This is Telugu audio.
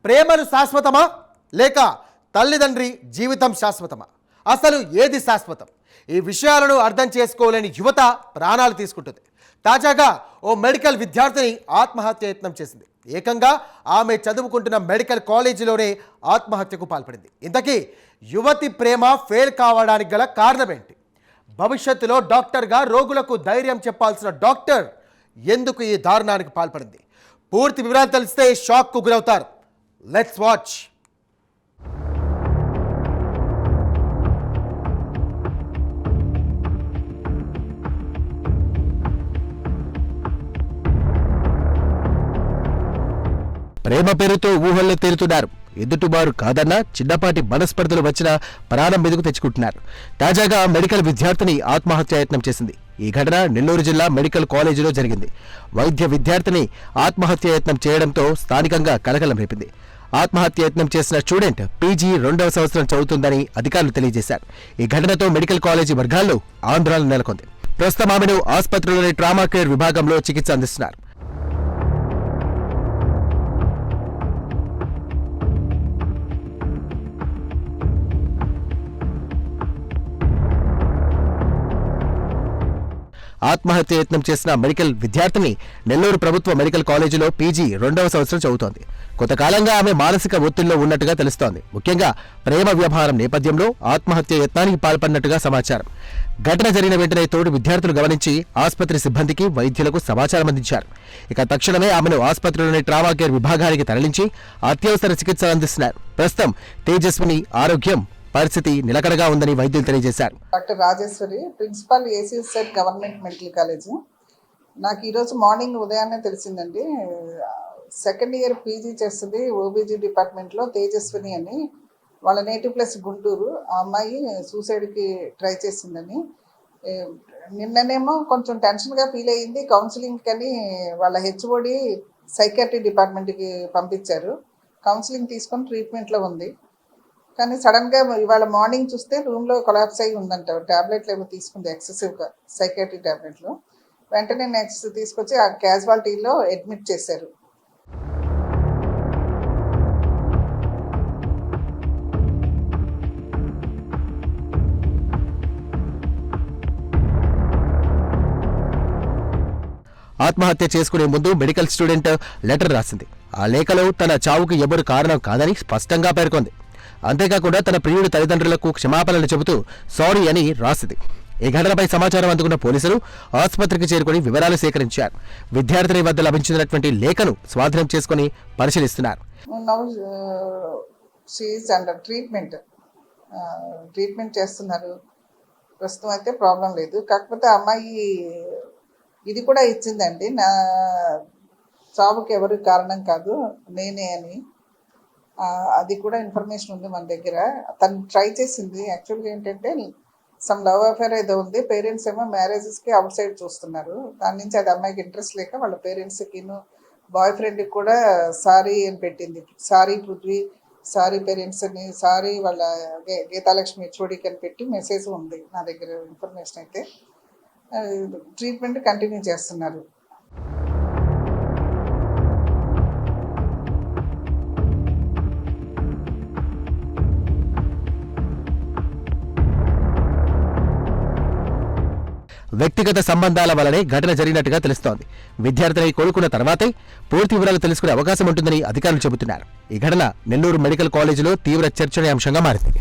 ప్రేమలు శాశ్వతమా లేక తల్లిదండ్రి జీవితం శాశ్వతమా? అసలు ఏది శాశ్వతం? ఈ విషయాలను అర్థం చేసుకోలేని యువత ప్రాణాలు తీసుకుంటుంది. తాజాగా ఓ మెడికల్ విద్యార్థిని ఆత్మహత్య యత్నం చేసింది. ఏకంగా ఆమె చదువుకుంటున్న మెడికల్ కాలేజీలోనే ఆత్మహత్యకు పాల్పడింది. ఇంతకీ యువతి ప్రేమ ఫెయిల్ కావడానికి గల కారణం ఏంటి? భవిష్యత్తులో డాక్టర్గా రోగులకు ధైర్యం చెప్పాల్సిన డాక్టర్ ఎందుకు ఈ దారుణానికి పాల్పడింది? పూర్తి వివరాలు తెలిస్తే షాక్కు గురవుతారు. Let's watch. ప్రేమ పేరుతో ఊహల్లో తేలుతున్నారు. ఎదుటివారు కాదన్నా చిన్నపాటి మనస్పర్ధలు వచ్చినా ప్రాణం మీదకు తెచ్చుకుంటున్నారు. తాజాగా మెడికల్ విద్యార్థిని ఆత్మహత్యాయత్నం చేసింది. ఈ ఘటన నెల్లూరు జిల్లా మెడికల్ కాలేజీలో జరిగింది. వైద్య విద్యార్థిని ఆత్మహత్యాయత్నం చేయడంతో స్థానికంగా కలకలం రేపింది. ఆత్మహత్యాయత్నం చేసిన స్టూడెంట్ పీజీ 2వ సంవత్సరం చదువుతుందని అధికారులు తెలియజేశారు. ఈ ఘటనతో మెడికల్ కాలేజీ వర్గాల్లో ఆందోళన నెలకొంది. ప్రస్తుతం ఆమెను ఆసుపత్రిలోని ట్రామా కేర్ విభాగంలో చికిత్స అందిస్తున్నారు. ఆత్మహత్య యత్నం చేసిన మెడికల్ విద్యార్థిని నెల్లూరు ప్రభుత్వ మెడికల్ కాలేజీలో పీజీ 2వ సంవత్సరం చదువుతోంది. కొంతకాలంగా ఆమె మానసిక ఒత్తిడిలో ఉన్నట్టుగా తెలుస్తోంది. ముఖ్యంగా ప్రేమ వ్యవహారం నేపథ్యంలో ఆత్మహత్య యత్నానికి పాల్పడినట్టుగా సమాచారం. ఘటన జరిగిన వెంటనే తోటి విద్యార్థులు గమనించి ఆసుపత్రి సిబ్బందికి, వైద్యులకు సమాచారం అందించారు. ఇక తక్షణమే ఆమెను ఆసుపత్రిలోని ట్రామా కేర్ విభాగానికి తరలించి అత్యవసర చికిత్స అందిస్తున్నారు. ప్రస్తుతం తేజస్విని ఆరోగ్యం పరిస్థితి నిలకడగా ఉందని వైద్యులు తెలియజేశారు. Doctor Rajeshwari, principal ACSI government medical college. నాకు ఈరోజు మార్నింగ్ ఉదయాన్నే తెలిసిందండి. సెకండ్ ఇయర్ పీజీ చేస్తుంది ఓబీజీ డిపార్ట్మెంట్లో తేజస్విని అని. వాళ్ళ నేటివ్ ప్లేస్ గుంటూరు. ఆ అమ్మాయి సూసైడ్కి ట్రై చేసిందని. నిన్ననేమో కొంచెం టెన్షన్గా ఫీల్ అయ్యింది. కౌన్సిలింగ్ అని వాళ్ళ హెచ్ఓడి సైకాట్రీ డిపార్ట్మెంట్కి పంపించారు. కౌన్సిలింగ్ తీసుకొని ట్రీట్మెంట్లో ఉంది. కానీ సడన్గా ఇవాళ మార్నింగ్ చూస్తే రూమ్లో కొలాప్స్ అయ్యి ఉందంట. ట్యాబ్లెట్లు ఏమో తీసుకుంది ఎక్సెసివ్గా, సైకాట్రీ ట్యాబ్లెట్లు. వెంటనే నెక్స్ట్ తీసుకొచ్చి ఆ క్యాజువాలిటీలో అడ్మిట్ చేశారు. ఆత్మహత్య చేసుకునే ముందు మెడికల్ స్టూడెంట్ లెటర్ రాసింది. ఆ లేఖలో తన చావుకు ఎవరు కారణం కాదని స్పష్టంగా పేర్కొంది. అంతేకాకుండా తన ప్రియుడి తల్లిదండ్రులకు క్షమాపణలు చెబుతూ సారీ అని రాసింది. ఈ ఘటనపై సమాచారం అందుకున్న పోలీసులు ఆసుపత్రికి చేరుకుని వివరాలు సేకరించారు. విద్యార్థిని వద్ద లభించినటువంటి లేఖను స్వాధీనం చేసుకుని పరిశీలిస్తున్నారు. ట్రీట్మెంట్ చేస్తున్నారు. ప్రస్తుతం అయితే ప్రాబ్లం లేదు. కాకపోతే అమ్మాయి ఇది కూడా ఇచ్చిందండి, నా చావుకి ఎవరు కారణం కాదు, నేనే అని. అది కూడా ఇన్ఫర్మేషన్ ఉంది మన దగ్గర. తను ట్రై చేసింది. యాక్చువల్గా ఏంటంటే సమ్ లవ్ అఫేర్ ఏదో ఉంది. పేరెంట్స్ ఏమో మ్యారేజెస్కి అవుట్ సైడ్ చూస్తున్నారు. దాని నుంచి అది అమ్మాయికి ఇంట్రెస్ట్ లేక వాళ్ళ పేరెంట్స్కి, బాయ్ ఫ్రెండ్కి కూడా సారీ అని పెట్టింది. సారీ పృథ్వీ, సారీ పేరెంట్స్ అని, సారీ వాళ్ళ గీతాలక్ష్మి హెచ్ఓడికి అని పెట్టి మెసేజ్ ఉంది నా దగ్గర. ఇన్ఫర్మేషన్ అయితే ట్రీట్మెంట్ కంటిన్యూ చేస్తున్నారు. వ్యక్తిగత సంబంధాల వల్లనే ఘటన జరిగినట్టుగా తెలుస్తోంది. విద్యార్థిని కోలుకున్న తర్వాతే పూర్తి వివరాలు తెలుసుకునే అవకాశం ఉంటుందని అధికారులు చెబుతున్నారు. ఈ ఘటన నెల్లూరు మెడికల్ కాలేజీలో తీవ్ర చర్చనీయాంశంగా మారింది.